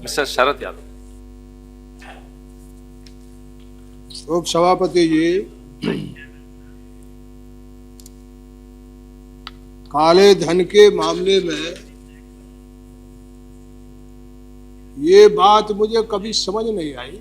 Mister Sharad Yadav. उप सभापति जी, काले धन के मामले में ये बात मुझे कभी समझ नहीं आई।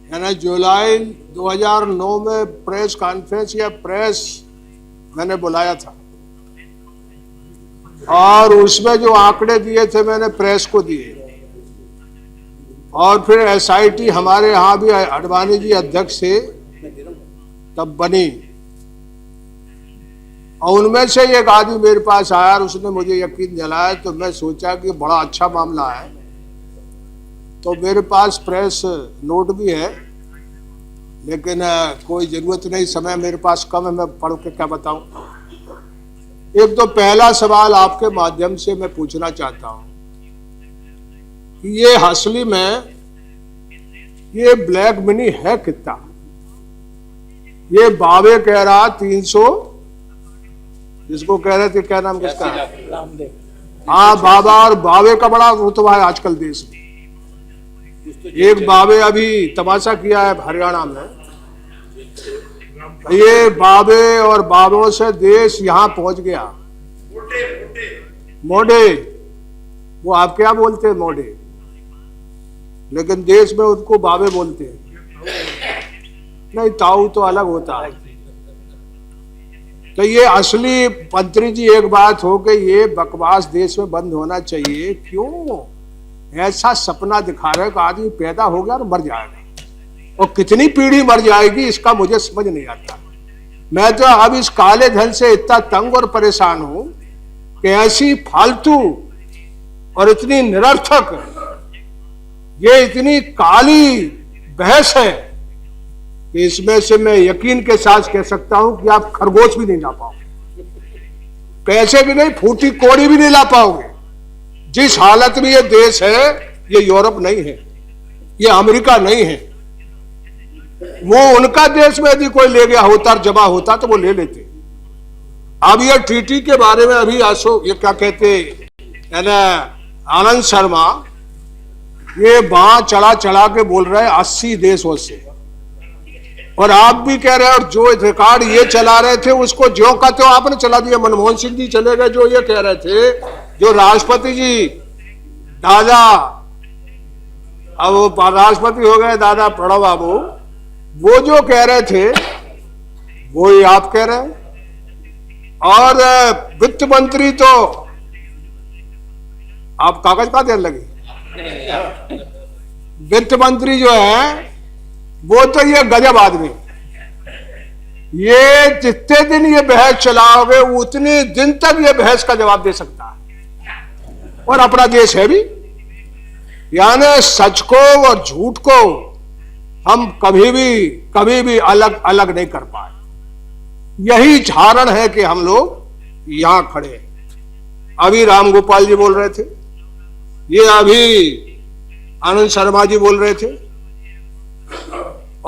यानी जुलाई 2009 में प्रेस कॉन्फ्रेंस या प्रेस मैंने बुलाया था और उसमें जो आंकड़े दिए थे मैंने प्रेस को दिए, और फिर एसआईटी हमारे यहाँ भी अडवाणी जी अध्यक्ष थे तब बनी, और उनमें से एक आदमी मेरे पास आया और उसने मुझे यकीन दिलाया। तो मैं सोचा कि बड़ा अच्छा मामला है, तो मेरे पास प्रेस नोट भी है, लेकिन कोई जरूरत नहीं, समय मेरे पास कम है, मैं पढ़ के क्या बताऊं। एक तो पहला सवाल आपके माध्यम से मैं पूछना चाहता हूं कि ये असली में ये ब्लैक मनी है कितना? ये बावे कह रहा 300, जिसको कह रहे थे, क्या नाम किसका? हाँ, बाबा और बावे का बड़ा रुतबा है आजकल देश में। एक बावे अभी तमाशा किया है हरियाणा में। ये बावे और बाबों से देश यहां पहुंच गया। मोडे, वो आप क्या बोलते हैं मोडे, लेकिन देश में उनको बावे बोलते हैं। नहीं, ताऊ तो अलग होता है। तो ये असली मंत्री जी, एक बात हो कि ये बकवास देश में बंद होना चाहिए। क्यों ऐसा सपना दिखा रहे कि आदमी पैदा हो गया और मर जाएगा, और कितनी पीढ़ी मर जाएगी इसका मुझे समझ नहीं आता। मैं तो अब इस काले धन से इतना तंग और परेशान हूं कि ऐसी फालतू और इतनी निरर्थक, ये इतनी काली बहस है कि इसमें से मैं यकीन के साथ कह सकता हूं कि आप खरगोश भी नहीं ला पाओगे, पैसे भी नहीं, फूटी कोड़ी भी नहीं ला पाओगे। जिस हालत में ये देश है, ये यूरोप नहीं है, ये अमेरिका नहीं है। वो उनका देश में यदि कोई ले गया होता, जमा होता तो वो ले लेते। अब ये टीटी के बारे में अभी ये क्या कहते है ना, आनंद शर्मा, ये वहां चढ़ा चढ़ा के बोल रहे हैं 80 देशों से, और आप भी कह रहे हैं, और जो रिकॉर्ड ये चला रहे थे उसको ज्यों का त्यों आपने चला दिया। मनमोहन सिंह जी चले गए, जो ये कह रहे थे, जो राष्ट्रपति जी दादा, अब वो राष्ट्रपति हो गए दादा प्रणब बाबू, वो जो कह रहे थे वो ही आप कह रहे हैं। और वित्त मंत्री तो आप कागज का देर लगे, वित्त मंत्री जो है वो तो ये गजब आदमी, ये जितने दिन ये बहस चलाओगे उतने दिन तक ये बहस का जवाब दे सकता है। और अपना देश है भी, यानी सच को और झूठ को हम कभी भी अलग अलग नहीं कर पाए। यही कारण है कि हम लोग यहां खड़े हैं। अभी राम गोपाल जी बोल रहे थे, ये अभी आनंद शर्मा जी बोल रहे थे,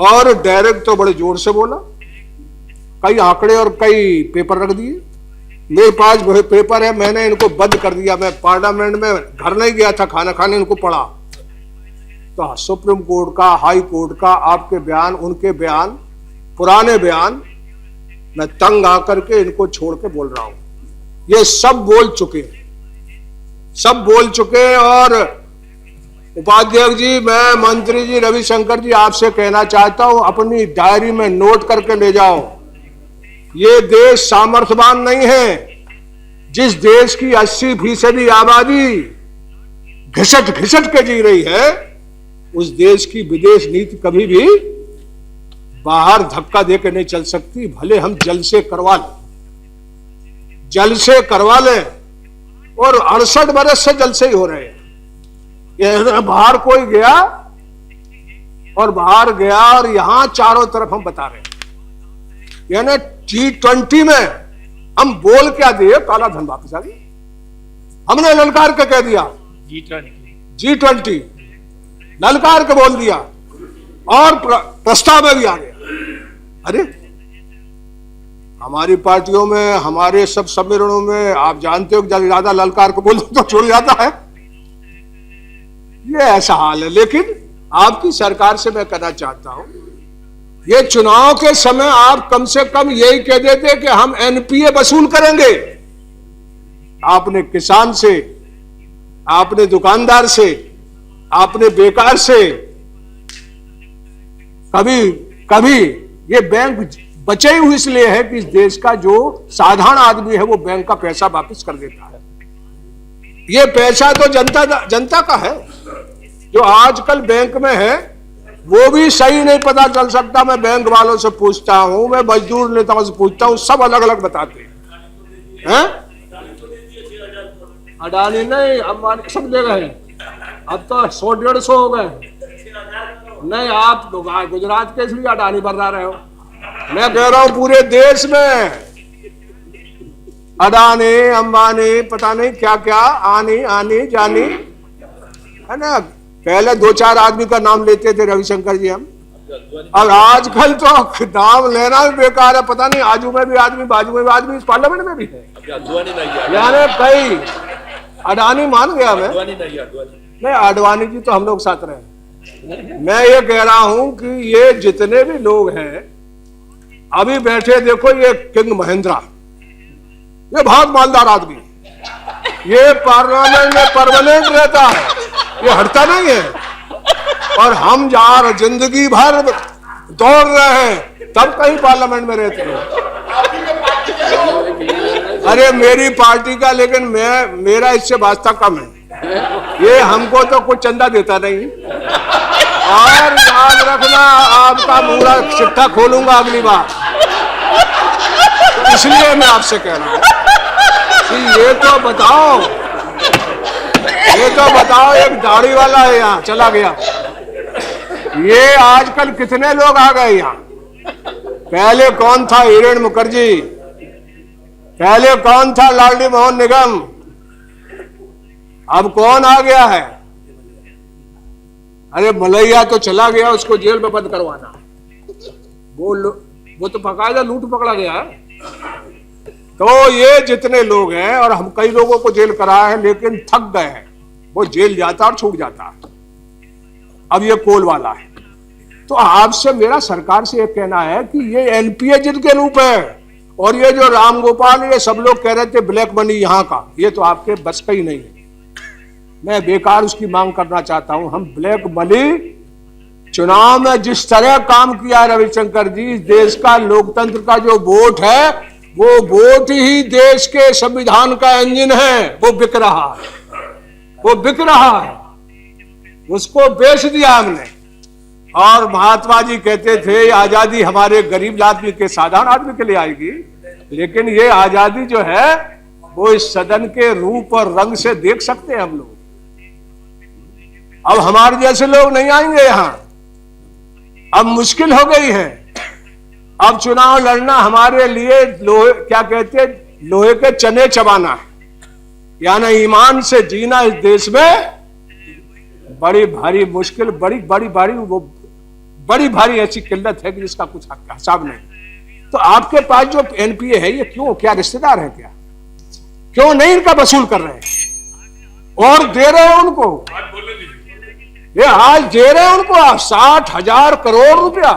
और डायरेक्ट तो बड़े जोर से बोला, कई आंकड़े और कई पेपर रख दिए। मेरे पास पेपर है, मैंने इनको बंद कर दिया। मैं पार्लियामेंट में घर नहीं गया था खाना खाने, इनको पढ़ा तो सुप्रीम कोर्ट का, हाई कोर्ट का, आपके बयान, उनके बयान, पुराने बयान, मैं तंग आकर के इनको छोड़ के बोल रहा हूं। ये सब बोल चुके, सब बोल चुके। और उपाध्यक्ष जी, मैं मंत्री जी रविशंकर जी आपसे कहना चाहता हूं, अपनी डायरी में नोट करके ले जाओ, ये देश सामर्थ्यवान नहीं है। जिस देश की 80% आबादी घिसट घिसट के जी रही है, उस देश की विदेश नीति कभी भी बाहर धक्का देकर नहीं चल सकती। भले हम जल से करवा लें, जल से करवा लें, और 68 बरस से जल से ही हो रहे हैं। ये बाहर कोई गया और बाहर गया, और यहां चारों तरफ हम बता रहे हैं। यानी G20 में हम बोल क्या दिए, काला धन वापस आ गया। हमने ललकार के कह दिया, G20 ललकार के बोल दिया, और प्रस्ताव में भी आ गया। अरे हमारी पार्टियों में, हमारे सब सम्मेलनों में आप जानते हो, ज्यादा ललकार को बोल तो छोड़ जाता है। ये ऐसा हाल है। लेकिन आपकी सरकार से मैं कहना चाहता हूं, ये चुनाव के समय आप कम से कम यही कह देते कि हम एनपीए वसूल करेंगे। आपने किसान से, आपने दुकानदार से, आपने बेकार से, कभी ये बैंक बचे ही इसलिए है कि इस देश का जो साधारण आदमी है वो बैंक का पैसा वापस कर देता है। ये पैसा तो जनता का है। जो आजकल बैंक में है वो भी सही नहीं पता चल सकता। मैं बैंक वालों से पूछता हूं, मैं मजदूर नेताओं से पूछता हूं, सब अलग अलग बताते हैं। अडानी नहीं, अंबानी सब दे गए। अब तो 100-150 हो गए। नहीं, आप गुजरात के इसलिए अडानी बना रहे हो। मैं कह रहा हूं पूरे देश में अडानी अंबानी पता नहीं क्या क्या आनी जानी है ना। पहले 2-4 आदमी का नाम लेते थे रविशंकर जी हम, अब आजकल तो नाम लेना भी बेकार है। पता नहीं आजू में भी आदमी, बाजू में भी आदमी, इस पार्लियामेंट में भी है। यानी कई अडानी मान गया मैं, नहीं आडवाणी जी तो हम लोग साथ रहे। मैं ये कह रहा हूं कि ये जितने भी लोग हैं अभी बैठे, देखो ये किंग महिंद्रा, ये बहुत मालदार आदमी, ये पार्लियामेंट में परमानेंट रहता है, ये हटता नहीं है। और हम जहां जिंदगी भर दौड़ रहे हैं तब कहीं पार्लियामेंट में रहते हैं। अरे मेरी पार्टी का, लेकिन मेरा इससे वास्ता कम है। ये हमको तो कुछ चंदा देता नहीं। और याद रखना, आपका पूरा चिट्ठा खोलूंगा अगली बार। इसलिए मैं आपसे कह रहा हूं कि ये तो बताओ एक दाढ़ी वाला है यहाँ चला गया। ये आजकल कितने लोग आ गए यहाँ। पहले कौन था? हिरेन मुखर्जी। पहले कौन था? लालडी मोहन निगम। अब कौन आ गया है? अरे मलैया तो चला गया, उसको जेल में बंद करवाना। वो तो बकायदा लूट पकड़ा गया है। तो ये जितने लोग हैं, और हम कई लोगों को जेल कराए हैं लेकिन थक गए हैं, वो जेल जाता और छूट जाता है। अब ये कोल वाला है। तो आपसे मेरा सरकार से ये कहना है कि ये एनपीए जिनके रूप है, और ये जो राम गोपाल, ये सब लोग कह रहे थे ब्लैक मनी यहाँ का, ये तो आपके बस का ही नहीं है। मैं बेकार उसकी मांग करना चाहता हूं। हम ब्लैक मनी चुनाव में जिस तरह काम किया रविशंकर जी, इस देश का लोकतंत्र का जो वोट है, वो वोट ही देश के संविधान का इंजन है। वो बिक रहा है, उसको बेच दिया हमने। और महात्मा जी कहते थे आजादी हमारे गरीब आदमी के, साधारण आदमी के लिए आएगी, लेकिन ये आजादी जो है वो इस सदन के रूप और रंग से देख सकते हैं हम लोग। अब हमारे जैसे लोग नहीं आएंगे यहां। अब मुश्किल हो गई है। अब चुनाव लड़ना हमारे लिए लोहे, क्या कहते हैं, लोहे के चने चबाना है। यानी ईमान से जीना इस देश में बड़ी भारी मुश्किल, बड़ी भारी ऐसी किल्लत है कि जिसका कुछ हिसाब नहीं। तो आपके पास जो एनपीए है, ये क्यों, क्या रिश्तेदार है क्या? क्यों नहीं इनका वसूल कर रहे हैं और दे रहे हैं उनको? ये आज दे रहे हैं उनको 60,000 करोड़ रुपया,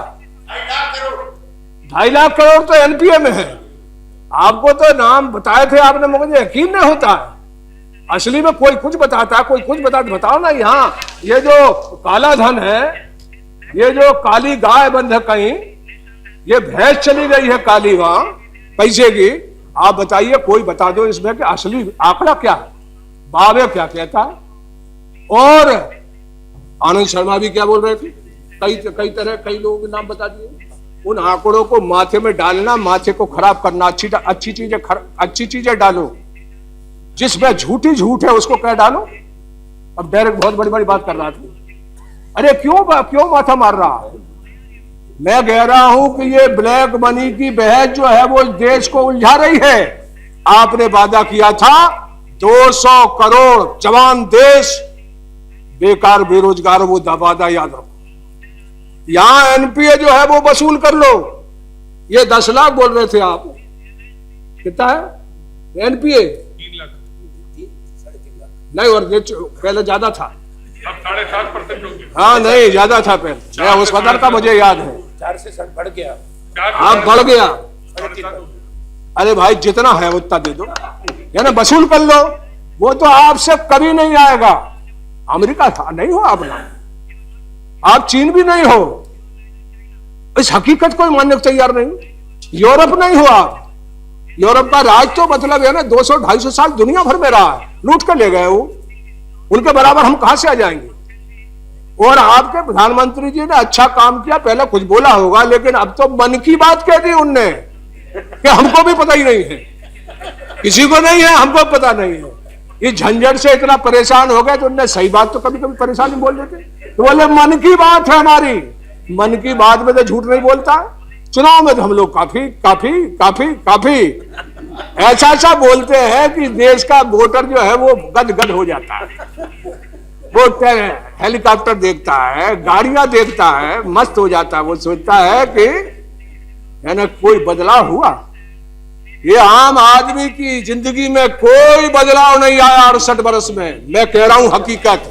2.5 लाख करोड़ तो एनपीए में है। आपको तो नाम बताए थे आपने, मुझे यकीन नहीं होता है। असली में कोई कुछ बताता है, कोई कुछ बताओ ना। यहाँ ये जो काला धन है, ये जो काली गाय बंद है कहीं, ये भैंस चली गई है काली वहां पैसे की, आप बताइए, कोई बता दो इसमें कि असली आंकड़ा क्या है, बाबे क्या कहता है। और आनंद शर्मा भी क्या बोल रहे थे, कई लोगों के नाम बता दिए। उन आंकड़ों को माथे में डालना, माथे को खराब करना, अच्छी चीजें डालो, जिसमें झूठ है उसको कह डालो। अब डायरेक्ट बहुत बड़ी बात कर रहा था। अरे क्यों माथा मार रहा है? मैं कह रहा हूं कि ये ब्लैक मनी की बहस जो है वो देश को उलझा रही है। आपने वादा किया था 200 करोड़ जवान देश बेकार बेरोजगार, वो वादा याद रखो। यहां एनपीए जो है वो वसूल कर लो। ये 10 लाख बोल रहे थे आप, कितना है एनपीए? 3 लाख नहीं, और पहले ज्यादा था। 7.5% हो गया। हाँ नहीं ज्यादा था पहले, मैं उस कदर का मुझे याद है। 4 से 7 बढ़ गया। हाँ बढ़ गया। 3.5। अरे भाई जितना है उतना दे दो, यानी वसूल कर लो। वो तो आपसे कभी नहीं आएगा। अमेरिका था नहीं हो आप ना, आप चीन भी नहीं हो, इस हकीकत को मानने को तैयार नहीं। यूरोप नहीं हो आप, यूरोप का राज तो मतलब है ना 200-250 साल दुनिया भर में रहा है, लूट कर ले गए वो, उनके बराबर हम कहां से आ जाएंगे। और आपके प्रधानमंत्री जी ने अच्छा काम किया, पहले कुछ बोला होगा, लेकिन अब तो मन की बात कह दी उनने कि हमको भी पता ही नहीं है, किसी को नहीं है, हमको पता नहीं है। ये झंझट से इतना परेशान हो गए तो उनने सही बात तो कभी कभी परेशानी बोल देते, तो बोले मन की बात है हमारी। मन की बात में तो झूठ नहीं बोलता। चुनाव में तो हम लोग काफी काफी काफी काफी ऐसा ऐसा बोलते हैं कि देश का वोटर जो है वो गदगद हो जाता है। वो हेलीकॉप्टर देखता है, गाड़ियां देखता है, मस्त हो जाता है। वो सोचता है कि है ना कोई बदलाव हुआ। ये आम आदमी की जिंदगी में कोई बदलाव नहीं आया 68 वर्ष में। मैं कह रहा हूं हकीकत,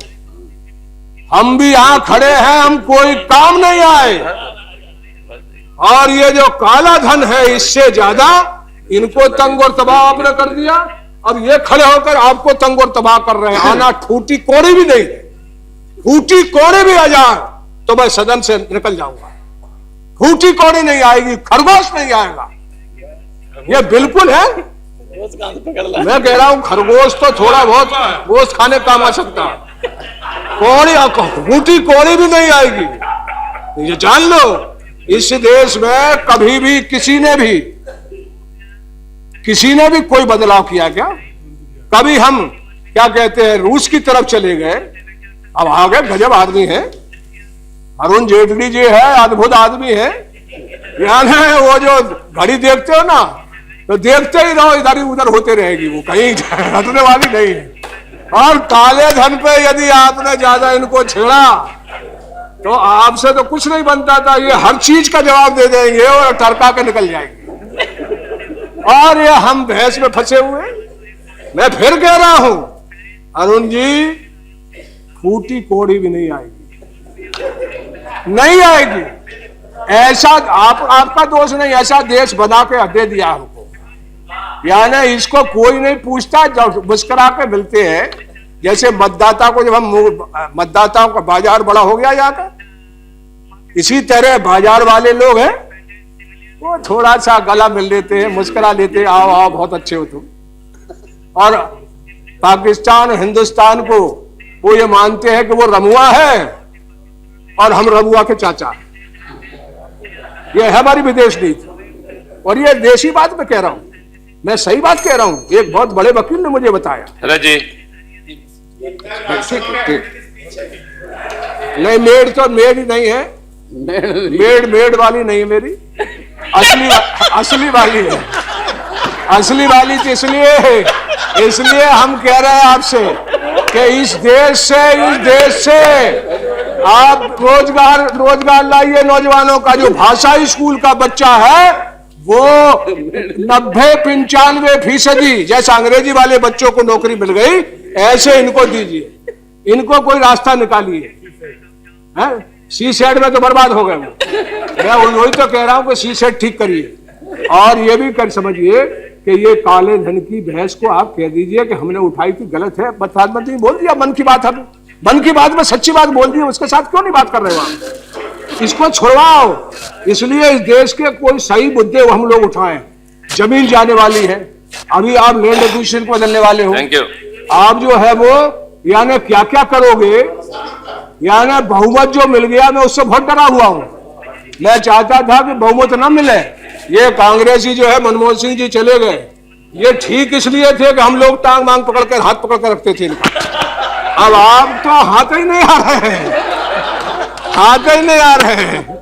हम भी यहां खड़े हैं, हम कोई काम नहीं आए। और ये जो काला धन है इससे ज्यादा इनको तंग और तबाह आपने कर दिया। अब ये खड़े होकर आपको तंग और तबाह कर रहे हैं। आना ठूटी कोड़ी भी नहीं, ठूटी कोड़ी भी आ जाए तो मैं सदन से निकल जाऊंगा। ठूटी कोड़ी नहीं आएगी, खरगोश नहीं आएगा, ये बिल्कुल है। मैं कह रहा हूं खरगोश तो थोड़ा बहुत गोश्त खाने काम आ सकता, कोड़ी ठूटी कोड़ी भी नहीं आएगी। ये जान लो, इस देश में कभी भी किसी ने भी कोई बदलाव किया क्या? कभी हम क्या कहते हैं रूस की तरफ चले गए, अब आगे गजब आदमी है। अरुण जेटली जी है, अद्भुत आदमी है। यानी वो जो घड़ी देखते हो ना, तो देखते ही रहो, इधर ही उधर होते रहेगी, वो कहीं हटने वाली नहीं है। और काले धन पे यदि आपने ज्यादा इनको छेड़ा तो आपसे तो कुछ नहीं बनता था। ये हर चीज का जवाब दे देंगे और टरका के निकल जाएंगे। और ये हम बहस में फंसे हुए। मैं फिर कह रहा हूं अरुण जी, फूटी कोड़ी भी नहीं आएगी, नहीं आएगी। ऐसा आपका दोष नहीं, ऐसा देश बना के दे दिया हमको। यानी इसको कोई नहीं पूछता, जब मुस्कुरा के मिलते हैं। जैसे मतदाता को, जब हम मतदाताओं का बाजार बड़ा हो गया यहाँ का, इसी तरह बाजार वाले लोग हैं, वो थोड़ा सा गला मिल लेते हैं, मुस्कुरा लेते हैं, आओ आओ बहुत अच्छे हो तुम। और पाकिस्तान हिंदुस्तान को वो ये मानते हैं कि वो रमुआ है और हम रमुआ के चाचा। ये है हमारी विदेश नीति। और ये देशी बात मैं कह रहा हूं, मैं सही बात कह रहा हूं। एक बहुत बड़े वकील ने मुझे बताया। नहीं, मेड तो मेड ही नहीं है, मेड वाली नहीं है मेरी, असली वाली है। असली वाली तो इसलिए हम कह रहे हैं आपसे कि इस देश से आप रोजगार लाइए नौजवानों का। जो भाषाई स्कूल का बच्चा है वो 90-95% जैसे अंग्रेजी वाले बच्चों को नौकरी मिल गई, ऐसे इनको दीजिए, इनको कोई रास्ता निकालिए। सी सेट में तो बर्बाद हो गए वो। मैं वही तो कह रहा हूं कि सी सेट ठीक करिए। और ये भी कर समझिए कि ये काले धन की बहस को आप कह दीजिए कि हमने उठाई थी, गलत है। प्रधानमंत्री ने बोल दिया मन की बात, हम मन की बात में सच्ची बात बोल दी, उसके साथ क्यों नहीं बात कर रहे हो आप? इसको छुड़वाओ। इसलिए इस देश के कोई सही मुद्दे हम लोग उठाएं। जमीन जाने वाली है, अभी आप लैंड एक्विजिशन को बदलने वाले हो। आप जो है वो यानी क्या क्या करोगे, यानी बहुमत जो मिल गया, मैं उससे बहुत डरा हुआ हूं। मैं चाहता था कि बहुमत न मिले। ये कांग्रेसी जो है मनमोहन सिंह जी चले गए, ये ठीक इसलिए थे कि हम लोग टांग मांग पकड़कर हाथ पकड़कर रखते थे इनका। अब आप तो हाथ ही नहीं आ रहे हैं, हाथ ही नहीं आ रहे हैं।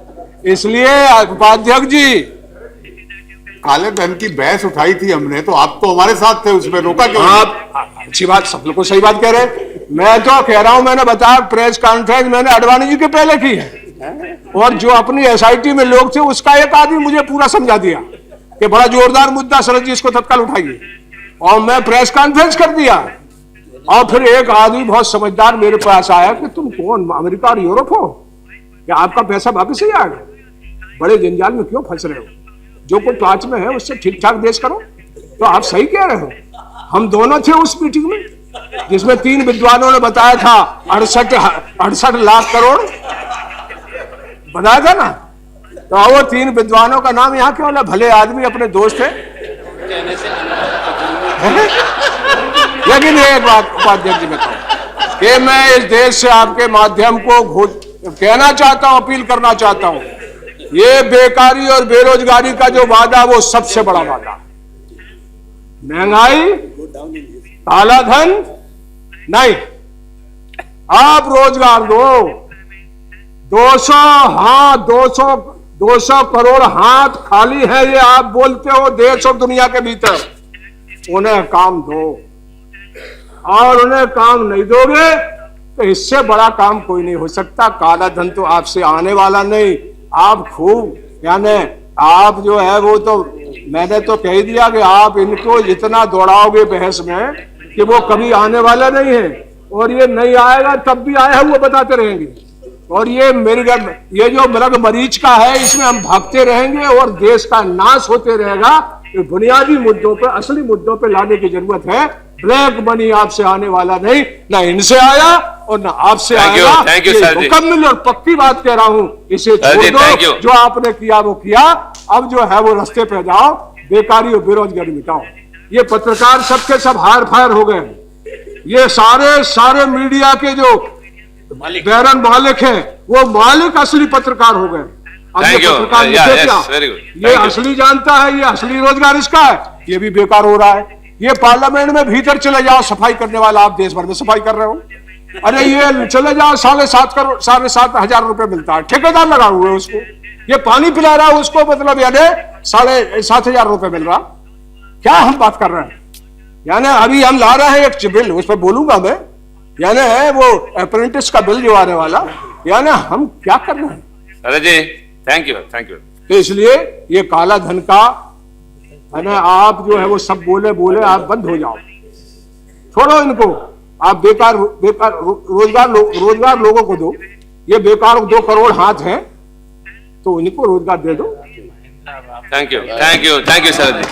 इसलिए उपाध्यक्ष जी, काले धन की बहस उठाई थी हमने, तो आप तो हमारे साथ थे, उसमें रोका क्यों? आप अच्छी बात, सब लोग को सही बात कह रहे हैं। मैं तो कह रहा हूं, मैंने बताया प्रेस कॉन्फ्रेंस मैंने अडवाणी जी के पहले की है, और जो अपनी एसआईटी में लोग थे उसका एक आदमी मुझे पूरा समझा दिया कि बड़ा जोरदार मुद्दा शरद जी, इसको तत्काल उठाइए। और मैं प्रेस कॉन्फ्रेंस कर दिया और फिर एक आदमी बहुत समझदार मेरे पास आया कि तुम कौन, अमेरिका और यूरोप हो, क्या आपका पैसा वापस ही आएगा, बड़े जंजाल में क्यों फंस रहे हो, जो कोई पाँच में है उससे ठीक ठाक देश करो। तो आप सही कह रहे हो। हम दोनों थे उस मीटिंग में जिसमें 3 विद्वानों ने बताया था 68 लाख करोड़ बताया था ना। तो वो 3 विद्वानों का नाम यहाँ क्यों ना, भले आदमी अपने दोस्त है। लेकिन एक बात उपाध्यक्ष जी बताऊं कि मैं इस देश से आपके माध्यम को कहना चाहता हूं, अपील करना चाहता हूं, ये बेकारी और बेरोजगारी का जो वादा वो सबसे बड़ा वादा, महंगाई काला धन नहीं, आप रोजगार दो। 200 करोड़ हाथ खाली है, ये आप बोलते हो देश और दुनिया के भीतर, उन्हें काम दो। और उन्हें काम नहीं दोगे तो इससे बड़ा काम कोई नहीं हो सकता। काला धन तो आपसे आने वाला नहीं। आप खूब, यानी आप जो है वो तो मैंने तो कह दिया कि आप इनको इतना दौड़ाओगे बहस में कि वो कभी आने वाला नहीं है, और ये नहीं आएगा तब भी आया हुआ बताते रहेंगे। और ये ये जो मृग मरीच का है, इसमें हम भागते रहेंगे और देश का नाश होते रहेगा। तो बुनियादी मुद्दों पे, असली मुद्दों पे लाने की जरूरत है। ब्लैक मनी आपसे आने वाला नहीं, ना इनसे आया और ना आपसे आएगा। मुकम्मल और पक्की बात कह रहा हूं, इसे छोड़ दो। जो आपने किया वो किया, अब जो है वो रास्ते पे जाओ, बेकारी और बेरोजगारी मिटाओ। ये पत्रकार सबके सब हार फायर हो गए। ये सारे मीडिया के जो बैरन मालिक है, वो मालिक असली पत्रकार हो गए। अब ये पत्रकार ये असली जानता है, ये असली रोजगार इसका है, ये भी बेकार हो रहा है। ये पार्लियामेंट में भीतर चले जाओ, सफाई करने वाला, आप देश भर में सफाई कर रहे हो। अरे ये चले जाओ, 7,500 रुपए मिलता है, ठेकेदार लगा हुए है उसको। ये पानी पिला रहा है उसको, मतलब यानी 7,500 रुपए मिल रहा। क्या हम बात कर रहे हैं? यानी अभी हम ला रहे हैं एक बिल, उस पर बोलूंगा मैं, यानी है वो अप्रेंटिस का बिल जो आने वाला, यानी हम क्या कर रहे हैं? अरे जी थैंक यू। तो इसलिए ये काला धन का है ना, आप जो है वो सब बोले आप बंद हो जाओ, छोड़ो इनको। आप बेकार रोजगार लोगों को दो। ये बेकार 2 करोड़ हाथ हैं, तो इनको रोजगार दे दो। Thank you sir ji.